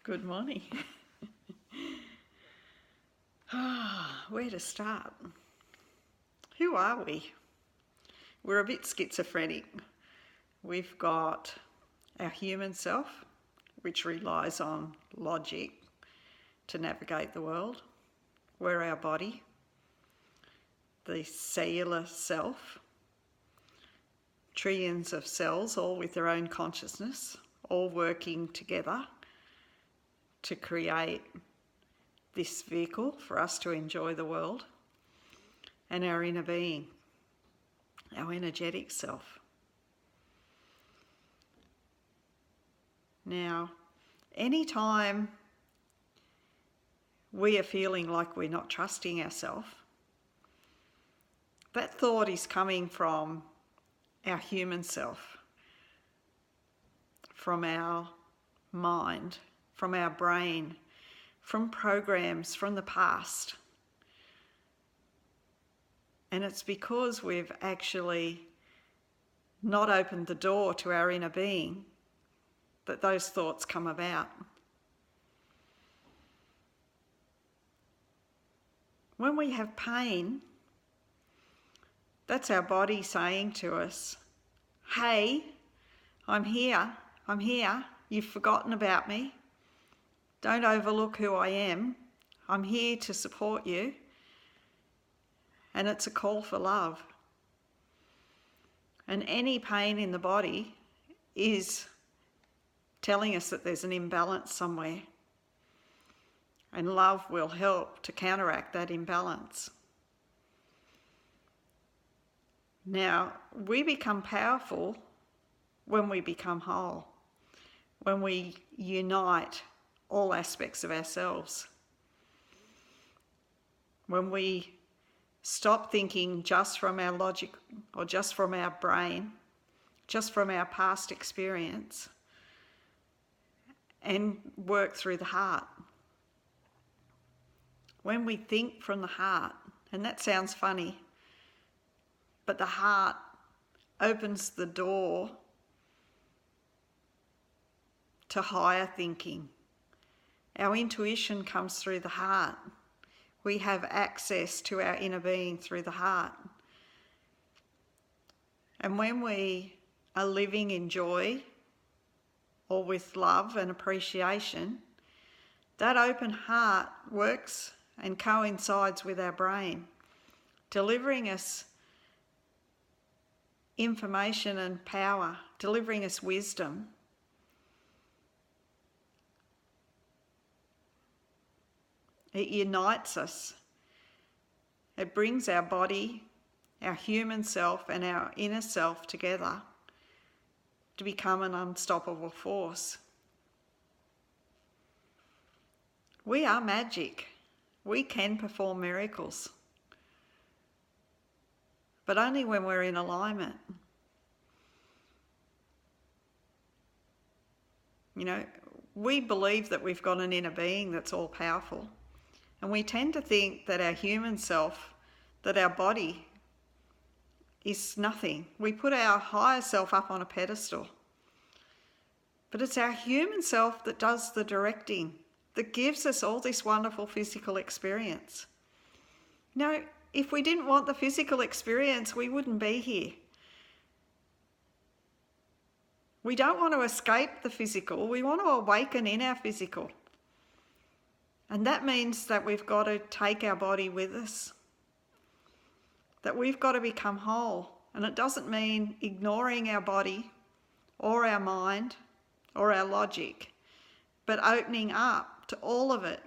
Good morning. Where to start? Who are we? We're a bit schizophrenic. We've got our human self, which relies on logic to navigate the world. We're our body, the cellular self, trillions of cells, all with their own consciousness, all working together to create this vehicle for us to enjoy the world, and our inner being, our energetic self. Now, anytime we are feeling like we're not trusting ourselves, that thought is coming from our human self, from our mind, from our brain, from programs from the past. And it's because we've actually not opened the door to our inner being that those thoughts come about. When we have pain, that's our body saying to us, hey, I'm here, you've forgotten about me. Don't overlook who I am. I'm here to support you. And it's a call for love. And any pain in the body is telling us that there's an imbalance somewhere. And love will help to counteract that imbalance. Now, we become powerful when we become whole, when we unite all aspects of ourselves. When we stop thinking just from our logic or just from our brain, just from our past experience, and work through the heart. When we think from the heart, and that sounds funny, but the heart opens the door to higher thinking. Our intuition comes through the heart. We have access to our inner being through the heart. And when we are living in joy or with love and appreciation, that open heart works and coincides with our brain, delivering us information and power, delivering us wisdom. It unites us. It brings our body, our human self and our inner self together to become an unstoppable force. We are magic. We can perform miracles. But only when we're in alignment. You know, we believe that we've got an inner being that's all powerful. And we tend to think that our human self, that our body is nothing. We put our higher self up on a pedestal. But it's our human self that does the directing, that gives us all this wonderful physical experience. You know, if we didn't want the physical experience, we wouldn't be here. We don't want to escape the physical. We want to awaken in our physical. And that means that we've got to take our body with us, that we've got to become whole. And it doesn't mean ignoring our body or our mind or our logic, but opening up to all of it.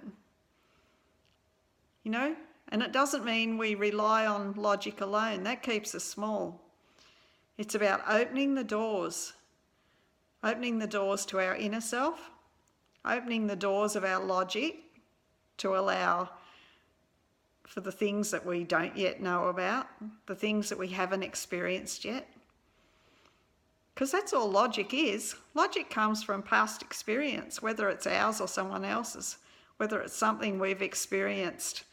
You know, and it doesn't mean we rely on logic alone. That keeps us small. It's about opening the doors to our inner self, opening the doors of our logic, to allow for the things that we don't yet know about, the things that we haven't experienced yet. Because that's all logic is. Logic comes from past experience, whether it's ours or someone else's, whether it's something we've experienced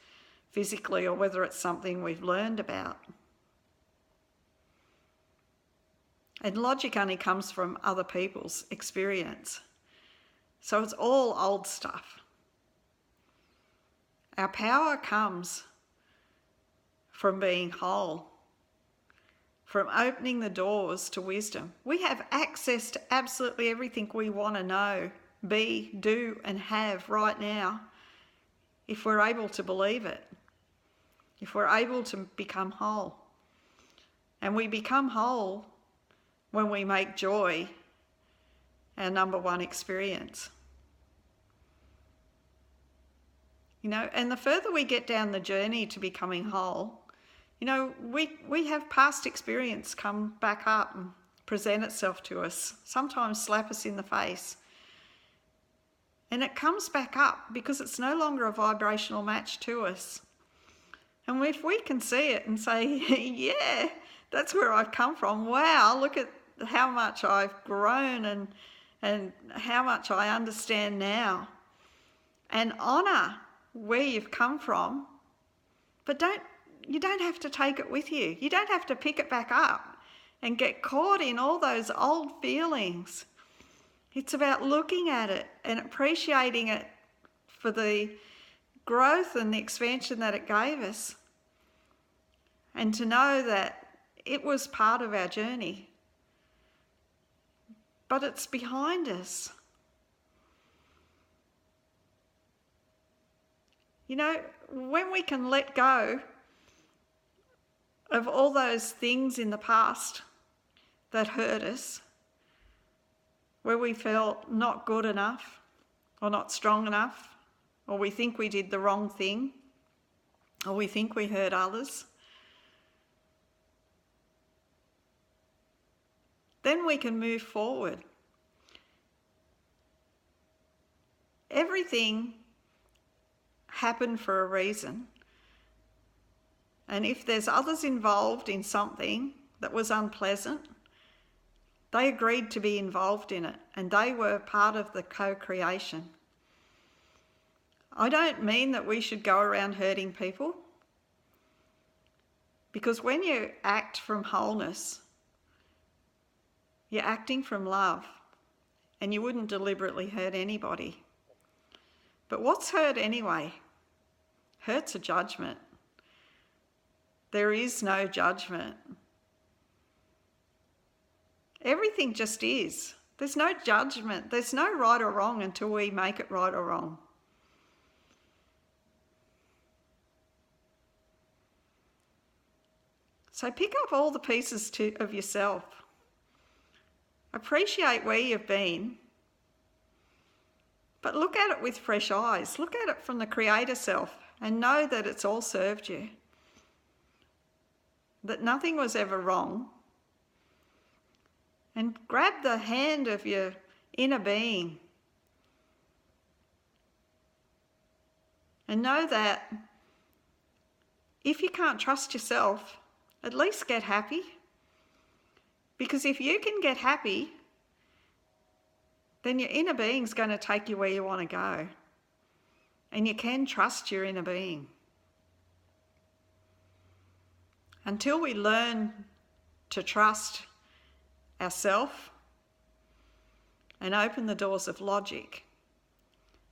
physically or whether it's something we've learned about. And logic only comes from other people's experience. So it's all old stuff. Our power comes from being whole, from opening the doors to wisdom. We have access to absolutely everything we want to know, be, do, and have right now if we're able to believe it, if we're able to become whole. And we become whole when we make joy our number one experience. You know, and the further we get down the journey to becoming whole, you know, we have past experience come back up and present itself to us, sometimes slap us in the face. And it comes back up because it's no longer a vibrational match to us. And if we can see it and say, yeah, that's where I've come from. Wow, look at how much I've grown and how much I understand now. And honour where you've come from, but you don't have to take it with you. You don't have to pick it back up and get caught in all those old feelings. It's about looking at it and appreciating it for the growth and the expansion that it gave us, and to know that it was part of our journey, but it's behind us. You know, when we can let go of all those things in the past that hurt us, where we felt not good enough or not strong enough, or we think we did the wrong thing, or we think we hurt others, then we can move forward. Everything happened for a reason. And if there's others involved in something that was unpleasant, they agreed to be involved in it, and they were part of the co-creation. I don't mean that we should go around hurting people, because when you act from wholeness, you're acting from love, and you wouldn't deliberately hurt anybody. But what's hurt anyway? Hurt's a judgment. There is no judgment. Everything just is. There's no judgment. There's no right or wrong until we make it right or wrong. So pick up all the pieces of yourself. Appreciate where you've been, but look at it with fresh eyes. Look at it from the Creator self and know that it's all served you. That nothing was ever wrong. And grab the hand of your inner being and know that if you can't trust yourself, at least get happy. Because if you can get happy, then your inner being's going to take you where you want to go. And you can trust your inner being. Until we learn to trust ourselves and open the doors of logic,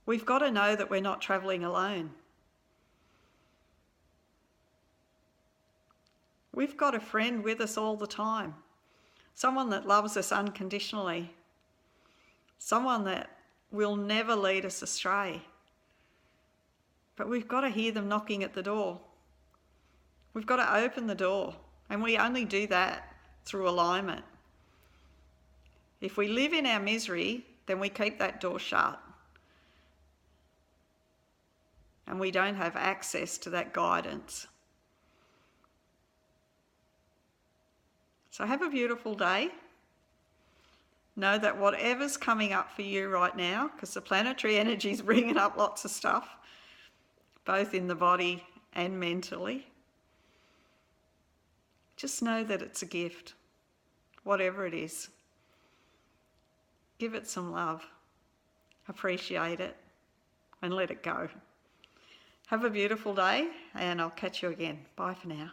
we've got to know that we're not travelling alone. We've got a friend with us all the time. Someone that loves us unconditionally. Someone that will never lead us astray. But we've got to hear them knocking at the door. We've got to open the door, and we only do that through alignment. If we live in our misery, then we keep that door shut. And we don't have access to that guidance. So have a beautiful day. Know that whatever's coming up for you right now, because the planetary energy is bringing up lots of stuff, both in the body and mentally, just know that it's a gift, whatever it is. Give it some love, appreciate it, and let it go. Have a beautiful day, and I'll catch you again. Bye for now.